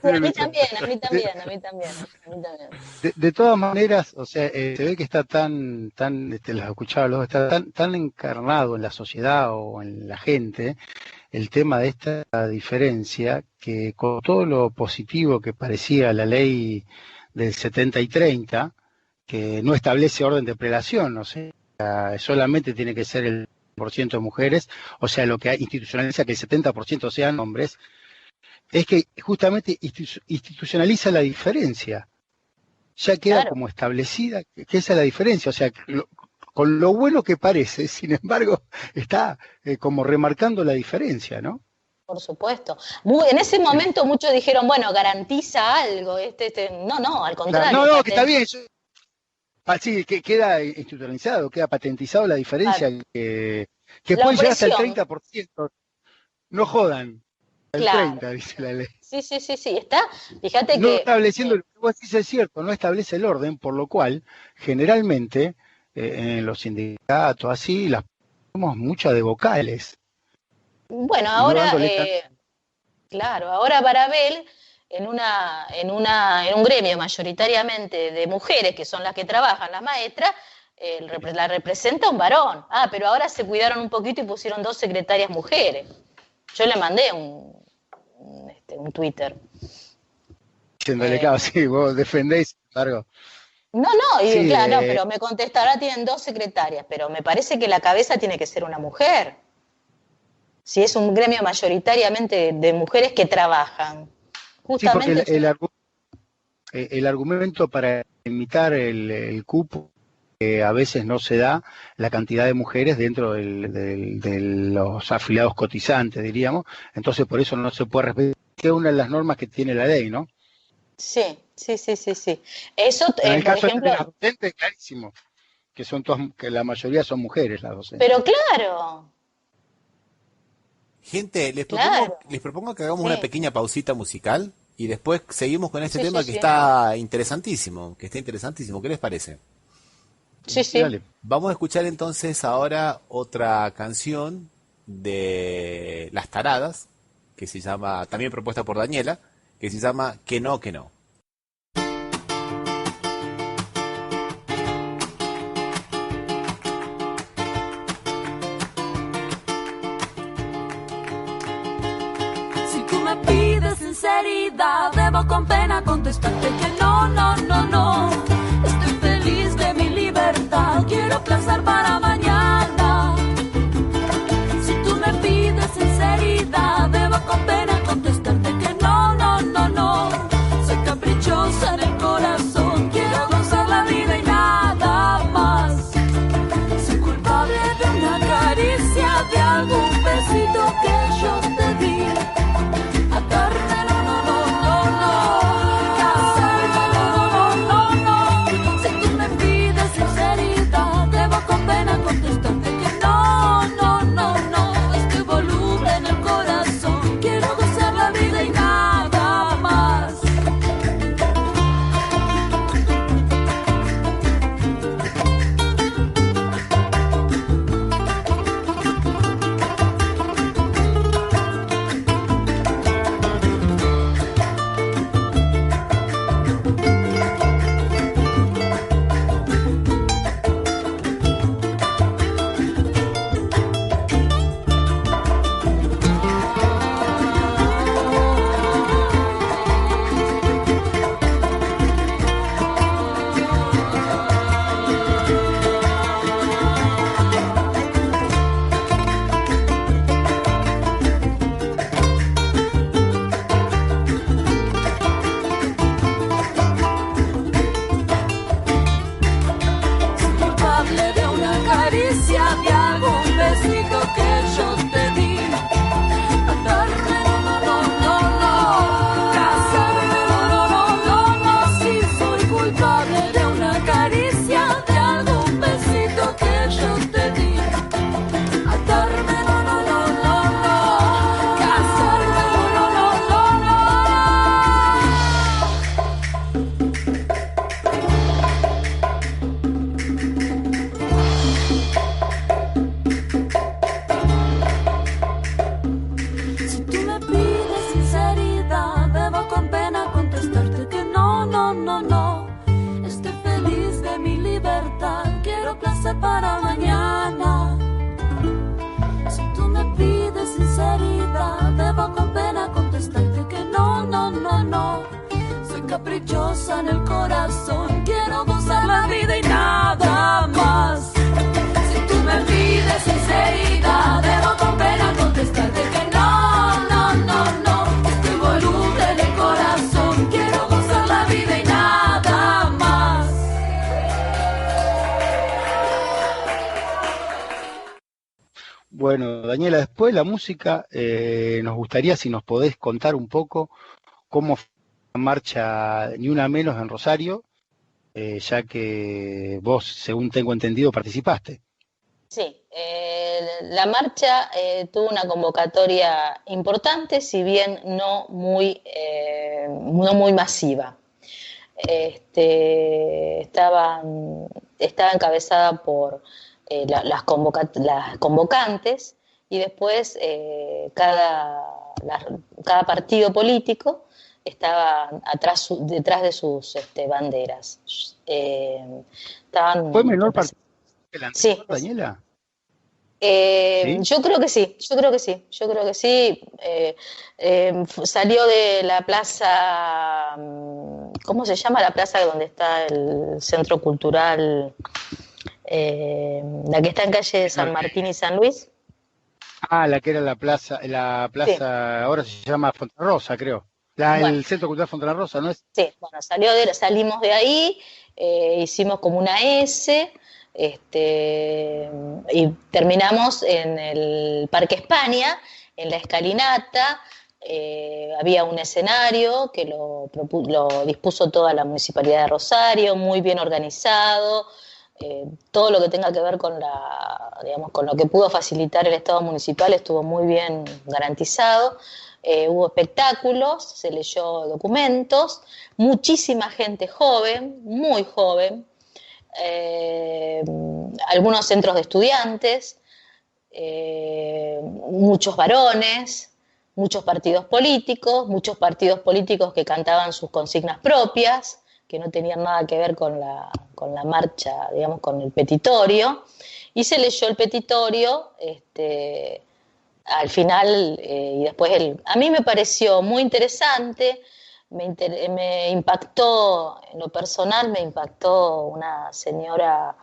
a mí también, a mí también, a mí también, a mí también. de todas maneras, o sea, se ve que está tan, los escuchaba, luego está tan encarnado en la sociedad o en la gente el tema de esta diferencia que con todo lo positivo que parecía la ley del 70 y 30, que no establece orden de prelación, o sea, solamente tiene que ser el por ciento de mujeres, o sea, lo que institucionaliza que el 70% sean hombres, es que justamente institucionaliza la diferencia. Ya queda Claro, como establecida que esa es la diferencia, o sea, con lo bueno que parece, sin embargo, está como remarcando la diferencia, ¿no? por supuesto. En ese momento muchos dijeron, bueno, garantiza algo. No, no, al Claro, contrario, no, no, que está bien, sí, que queda institucionalizado, queda patentizado la diferencia, que la puede llegar hasta el opresión, 30%. No jodan, el claro. 30%, dice la ley. Sí, sí, sí, sí, está. Fíjate No que, estableciendo, lo que vos decís es cierto, no establece el orden, por lo cual, generalmente, en los sindicatos, así, las somos muchas de vocales, bueno, y no ahora, dándole tan... claro, ahora Barabel, en un gremio mayoritariamente de mujeres, que son las que trabajan, las maestras, la representa un varón. Ah, pero ahora se cuidaron un poquito y pusieron 2 secretarias mujeres. Yo le mandé un Twitter. Diciéndole, Eh, claro, sí, vos defendéis, claro. no, no, y Sí, claro, no, pero me contestará, tienen 2 secretarias, pero me parece que la cabeza tiene que ser una mujer. Si es un gremio mayoritariamente de mujeres que trabajan, sí, porque justamente yo, el argumento para limitar el cupo, a veces no se da la cantidad de mujeres dentro de los afiliados cotizantes, diríamos, entonces por eso no se puede respetar, que es una de las normas que tiene la ley, ¿no? sí, sí, sí, sí, sí. Eso, En el por caso de ejemplo, las docentes, clarísimo, que son todas, que la mayoría son mujeres las docentes. pero claro, Gente, claro, les propongo que hagamos una sí, pequeña pausita musical y después seguimos con este sí, sí, tema que sí, está interesantísimo, ¿Qué les parece? sí, Sí, sí. dale. Vamos a escuchar entonces ahora otra canción de Las Taradas, que se llama, también propuesta por Daniela, que se llama Que no, que no. Si tú me pides sinceridad, debo con pena contestarte que no, no, no, no. Estoy feliz de mi libertad, quiero placer para mañana. Si tú me pides sinceridad, debo con pena contestarte que no, no, no, no. Soy caprichosa en el corazón, quiero gozar la vida y nada más. Soy culpable de una caricia, de algún besito que yo te di. Atarme, no, no, no, no, no. Casarme, no, no, no, no, no. Si tú me pides sinceridad, debo con pena contestarte que no, no, no, no. Estoy voluble en el corazón, quiero gozar la vida y nada más. Soy culpable de una caricia, de algún besito que yo te di. Atarme, no, no, no, no, no. Casarme, no, no, no, no, no. Sí, soy culpable de una caricia, de algún besito que yo te di. Atarme, no, no, no, no, no. Casarme, no, no, no, no, no. Si tú me pides sinceridad, debo con pena contestarte que no, no, no, no. Estoy feliz de mi libertad, quiero placer para mañana. Si tú me pides sinceridad, debo con pena contestarte que no, no, no, no. Soy caprichosa en el corazón, quiero gozar la vida y nada más. Si tú me pides sinceridad, debo con pena contestarte que no, no, no, no. Estoy voluble en el corazón, quiero gozar la vida y nada más. Bueno, Daniela, después de la música, nos gustaría si nos podés contar un poco cómo fue la marcha Ni Una Menos en Rosario, ya que vos, según tengo entendido, participaste. Sí, la marcha tuvo una convocatoria importante, si bien no muy masiva. Estaba encabezada por las convocantes y después cada partido político estaba detrás de sus banderas. ¿Fue menor participación que la anterior, Sí, Daniela? ¿Sí? yo creo que sí. Salió de la plaza, ¿cómo se llama la plaza donde está el centro cultural? La que está en calle San Martín y San Luis. Ah, la que era la plaza, Sí. ahora se llama Fontana Rosa, creo. Bueno, El Centro Cultural Fontana Rosa, ¿no es? sí, bueno, salimos de ahí, hicimos como una S, y terminamos en el Parque España, en la escalinata. Había un escenario que lo dispuso toda la Municipalidad de Rosario, muy bien organizado. Todo lo que tenga que ver con con lo que pudo facilitar el Estado municipal estuvo muy bien garantizado. Hubo espectáculos, se leyó documentos, muchísima gente joven, muy joven, algunos centros de estudiantes, muchos varones, muchos partidos políticos que cantaban sus consignas propias, que no tenían nada que ver con la marcha, digamos, con el petitorio, y se leyó el petitorio al final, y después a mí me pareció muy interesante, me impactó, en lo personal me impactó una señora.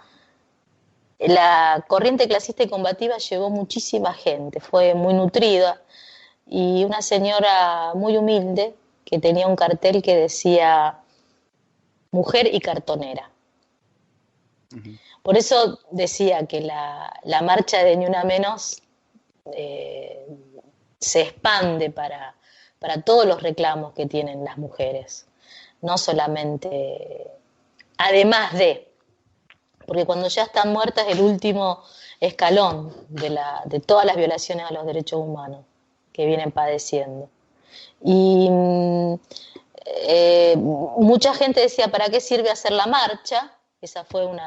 La corriente clasista y combativa llevó muchísima gente, fue muy nutrida, y una señora muy humilde que tenía un cartel que decía mujer y cartonera. Ujú. Por eso decía que la marcha de Ni Una Menos se expande para todos los reclamos que tienen las mujeres, no solamente, además de, porque cuando ya están muertas es el último escalón de todas las violaciones a los derechos humanos que vienen padeciendo. Y mucha gente decía, ¿para qué sirve hacer la marcha? Esa fue un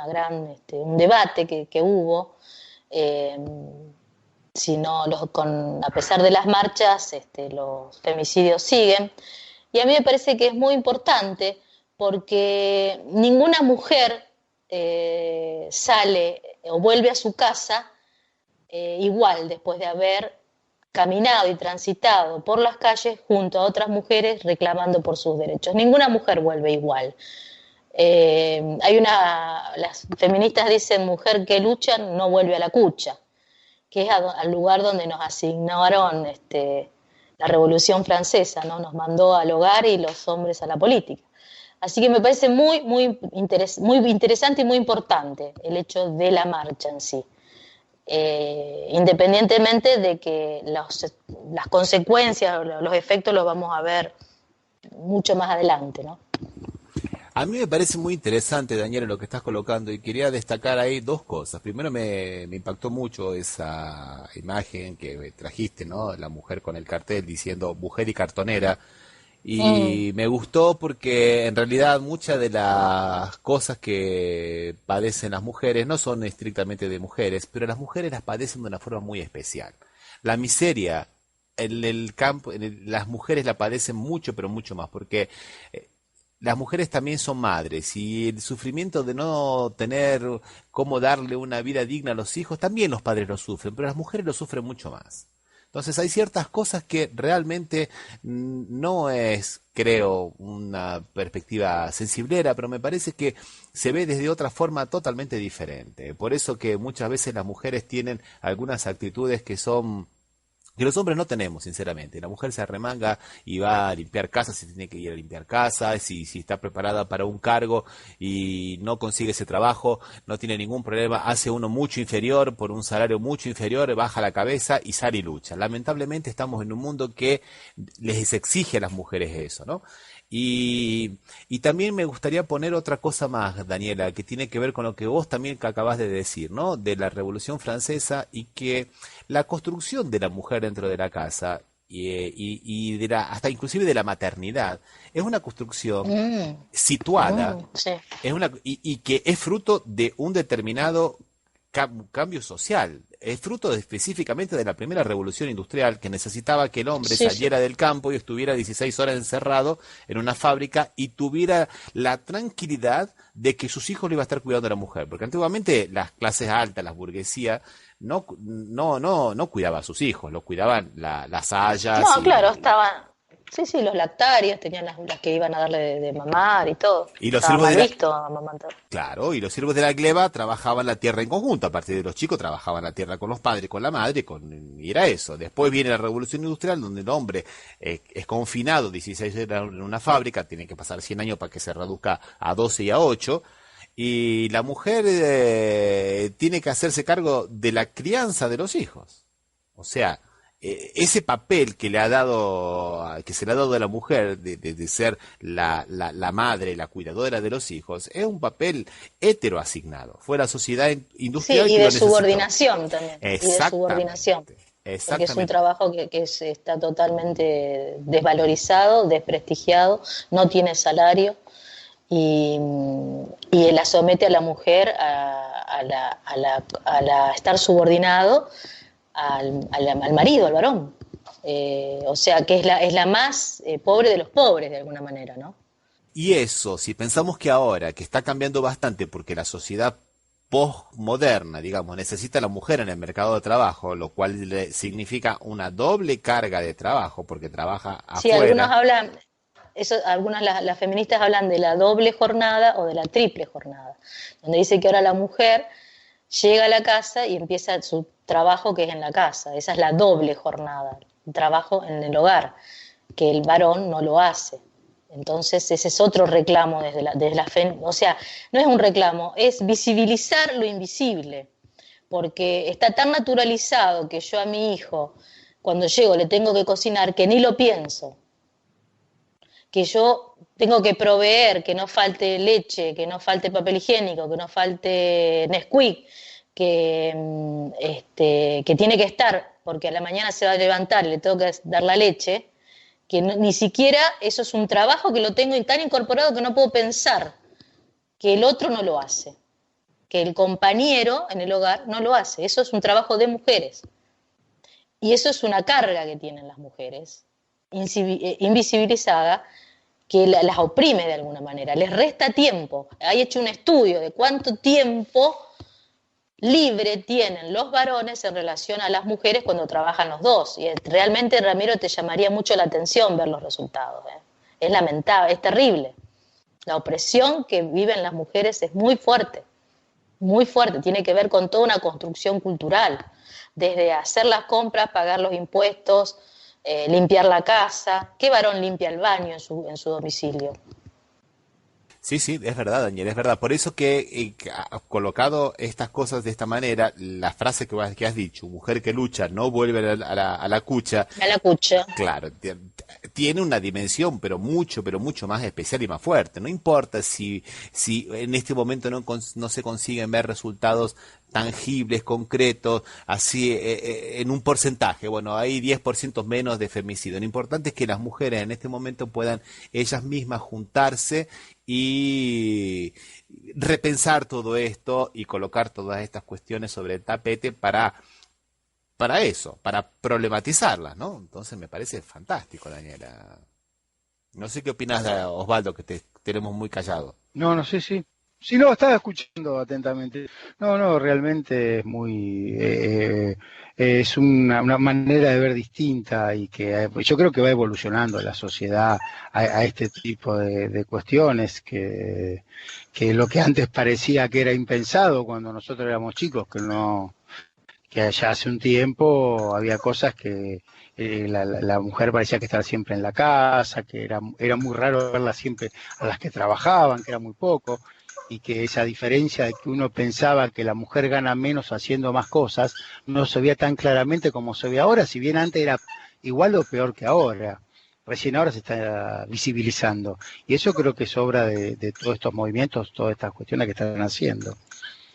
debate que hubo. A pesar de las marchas, los femicidios siguen. Y a mí me parece que es muy importante porque ninguna mujer sale o vuelve a su casa igual después de haber caminado y transitado por las calles junto a otras mujeres reclamando por sus derechos. Ninguna mujer vuelve igual. Las feministas dicen mujer que lucha no vuelve a la cucha, que es al lugar donde nos asignaron la Revolución Francesa, ¿no? Nos mandó al hogar y los hombres a la política. Así que me parece muy, muy interesante y muy importante el hecho de la marcha en sí. Independientemente de que las consecuencias, los efectos los vamos a ver mucho más adelante, ¿no? A mí me parece muy interesante, Daniela, lo que estás colocando y quería destacar ahí dos cosas. Primero me impactó mucho esa imagen que trajiste, ¿no? La mujer con el cartel diciendo mujer y cartonera. Y me gustó porque en realidad muchas de las cosas que padecen las mujeres no son estrictamente de mujeres, pero las mujeres las padecen de una forma muy especial. La miseria en el campo, las mujeres la padecen mucho, pero mucho más, porque las mujeres también son madres y el sufrimiento de no tener cómo darle una vida digna a los hijos, también los padres lo sufren, pero las mujeres lo sufren mucho más. Entonces hay ciertas cosas que realmente no es, creo, una perspectiva sensiblera, pero me parece que se ve desde otra forma totalmente diferente. Por eso que muchas veces las mujeres tienen algunas actitudes que los hombres no tenemos, sinceramente. La mujer se arremanga y va a limpiar casa si tiene que ir a limpiar casa, si está preparada para un cargo y no consigue ese trabajo, no tiene ningún problema, hace uno mucho inferior, por un salario mucho inferior, baja la cabeza y sale y lucha. Lamentablemente estamos en un mundo que les exige a las mujeres eso, ¿no? Y también me gustaría poner otra cosa más, Daniela, que tiene que ver con lo que vos también acabás de decir, ¿no? De la Revolución Francesa y que la construcción de la mujer dentro de la casa y hasta inclusive de la maternidad es una construcción situada, Sí. y que es fruto de un determinado cambio social. Es fruto específicamente de la primera revolución industrial que necesitaba que el hombre Sí, saliera del campo y estuviera 16 horas encerrado en una fábrica y tuviera la tranquilidad de que sus hijos lo iba a estar cuidando la mujer. Porque antiguamente las clases altas, las burguesías, no cuidaba a sus hijos, los cuidaban las hayas. No, claro, estaban. Sí, los lactarios tenían las que iban a darle de mamar y todo. Y los Estaba siervos mal de la, visto amamantar. Claro, y los siervos de la gleba trabajaban la tierra en conjunto, aparte de los chicos trabajaban la tierra con los padres, con la madre, y era eso. Después viene la revolución industrial donde el hombre es confinado 16 horas en una fábrica, tiene que pasar 100 años para que se reduzca a 12 y a 8, y la mujer tiene que hacerse cargo de la crianza de los hijos. O sea, ese papel que se le ha dado a la mujer de ser la madre, la cuidadora de los hijos, es un papel heteroasignado. Fue la sociedad Sí, industrial y que lo de necesitó. subordinación también. Y de subordinación. Porque es un Exactamente. trabajo que está totalmente desvalorizado, desprestigiado, no tiene salario y la somete a la mujer a estar subordinado al marido, al varón. O sea, que es la más pobre de los pobres, de alguna manera, ¿no? Y eso, si pensamos que ahora, que está cambiando bastante porque la sociedad postmoderna, digamos, necesita a la mujer en el mercado de trabajo, lo cual significa una doble carga de trabajo porque trabaja Sí, algunos afuera. hablan, algunas las feministas hablan de la doble jornada o de la triple jornada, donde dice que ahora la mujer llega a la casa y empieza su trabajo que es en la casa. Esa es la doble jornada, trabajo en el hogar, que el varón no lo hace. Entonces ese es otro reclamo desde la o sea, no es un reclamo, es visibilizar lo invisible, porque está tan naturalizado que yo a mi hijo, cuando llego le tengo que cocinar, que ni lo pienso, que yo tengo que proveer, que no falte leche, que no falte papel higiénico, que no falte Nesquik, que tiene que estar, porque a la mañana se va a levantar y le tengo que dar la leche, que ni siquiera eso es un trabajo que lo tengo tan incorporado que no puedo pensar que el otro no lo hace, que el compañero en el hogar no lo hace. Eso es un trabajo de mujeres. Y eso es una carga que tienen las mujeres, invisibilizada, que las oprime de alguna manera, les resta tiempo. Hay hecho un estudio de cuánto tiempo libre tienen los varones en relación a las mujeres cuando trabajan los dos. Y realmente, Ramiro, te llamaría mucho la atención ver los resultados. Es lamentable, es terrible. La opresión que viven las mujeres es muy fuerte, tiene que ver con toda una construcción cultural, desde hacer las compras, pagar los impuestos, limpiar la casa. ¿Qué varón limpia el baño en su domicilio? Sí, sí, es verdad, Daniel, es verdad. Por eso que has colocado estas cosas de esta manera, la frase que has dicho, mujer que lucha no vuelve a la cucha, A la cucha. claro, tiene una dimensión, pero mucho más especial y más fuerte. No importa si en este momento no se consiguen ver resultados tangibles, concretos, así en un porcentaje. Bueno, hay 10% menos de femicidio. Lo importante es que las mujeres en este momento puedan ellas mismas juntarse y repensar todo esto y colocar todas estas cuestiones sobre el tapete para eso, para problematizarlas, ¿no? Entonces me parece fantástico, Daniela. No sé qué opinas, Osvaldo, que te tenemos muy callado. No, no sé, sí. Sí, no, estaba escuchando atentamente. No, no, realmente es muy, es una manera de ver distinta y que yo creo que va evolucionando la sociedad a este tipo de cuestiones que lo que antes parecía que era impensado cuando nosotros éramos chicos, que no, que ya hace un tiempo había cosas que la mujer parecía que estaba siempre en la casa, que era muy raro verla siempre a las que trabajaban, que era muy poco, y que esa diferencia de que uno pensaba que la mujer gana menos haciendo más cosas, no se veía tan claramente como se ve ahora, si bien antes era igual o peor que ahora. Recién ahora se está visibilizando. Y eso creo que es obra de todos estos movimientos, todas estas cuestiones que están haciendo,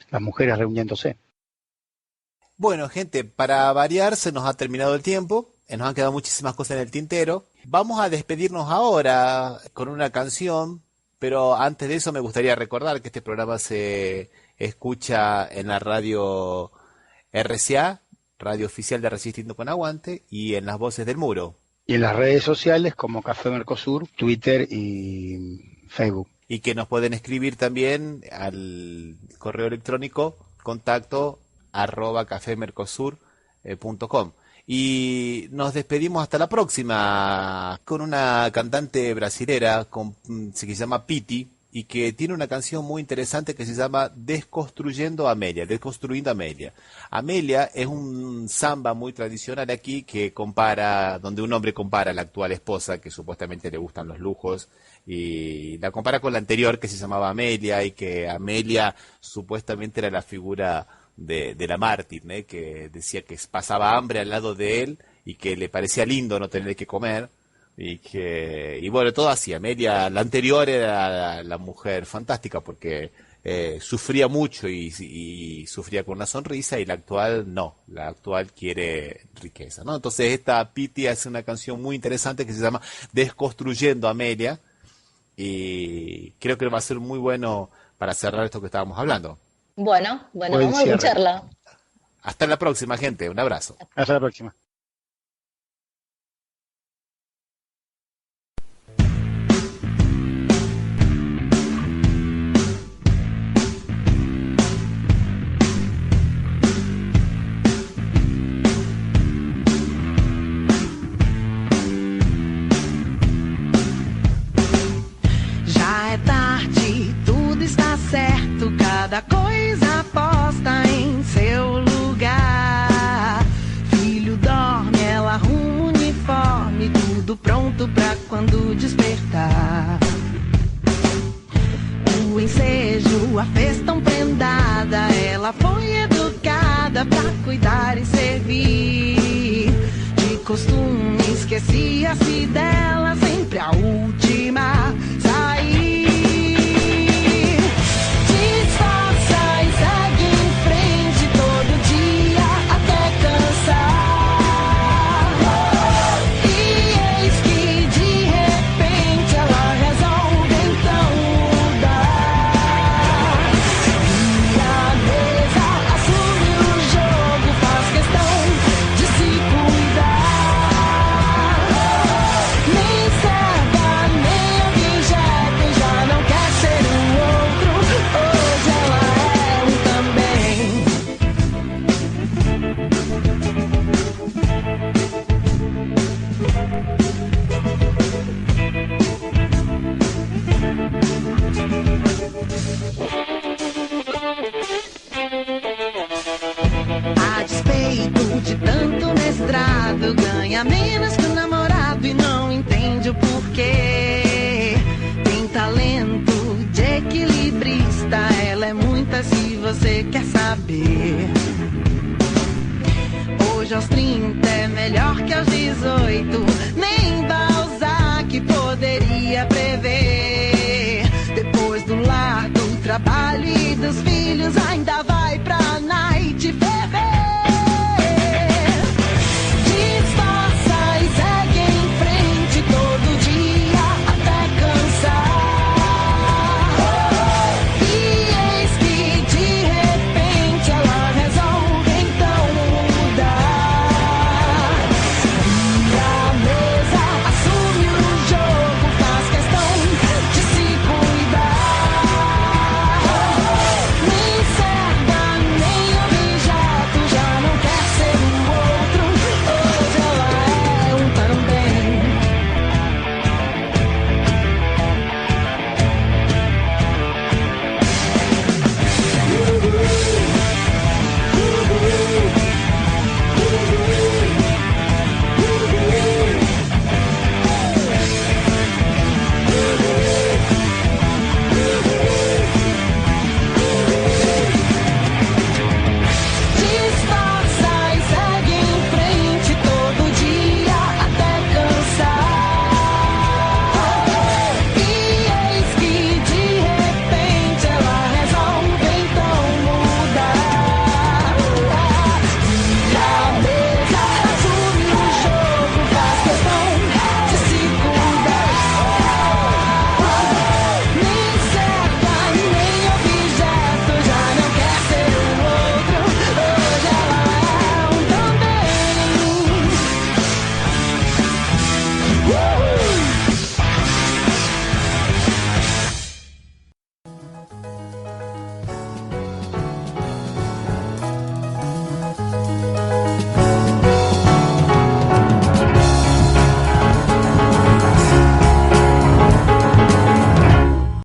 las mujeres reuniéndose. Bueno, gente, para variar se nos ha terminado el tiempo, nos han quedado muchísimas cosas en el tintero. Vamos a despedirnos ahora con una canción, pero antes de eso me gustaría recordar que este programa se escucha en la radio RCA, Radio Oficial de Resistiendo con Aguante, y en las Voces del Muro. Y en las redes sociales como Café Mercosur, Twitter y Facebook. Y que nos pueden escribir también al correo electrónico contacto@cafemercosur.com. Y nos despedimos hasta la próxima con una cantante brasilera que se llama Piti y que tiene una canción muy interesante que se llama Desconstruyendo Amelia, Desconstruyendo Amelia. Amelia es un samba muy tradicional aquí que compara, donde un hombre compara a la actual esposa que supuestamente le gustan los lujos y la compara con la anterior que se llamaba Amelia y que Amelia supuestamente era la figura de la mártir, ¿eh? Que decía que pasaba hambre al lado de él y que le parecía lindo no tener que comer y bueno, todo así. Amelia, la anterior era la mujer fantástica porque sufría mucho y sufría con una sonrisa y la actual no, la actual quiere riqueza, ¿no? Entonces esta Piti hace una canción muy interesante que se llama Desconstruyendo Amelia y creo que va a ser muy bueno para cerrar esto que estábamos hablando. Bueno, Buen vamos a cierre. escucharla. Hasta la próxima, gente. Un abrazo. Hasta la próxima. costume, esquecia-se dela, sempre a última sair. Disfarça e segue em frente todo dia até cansar. E eis que de repente ela resolve então mudar. E a mesa assume o jogo, faz questão de se cuidar. Nem serva, nem objeto, já não quer ser um outro. Hoje ela é um também. A despeito de tanto mestrado, ganha menos que o namorado e não entende o porquê. Tem talento de equilibrista, ela é muita se você quer saber. Hoje aos 30 é melhor que aos 18.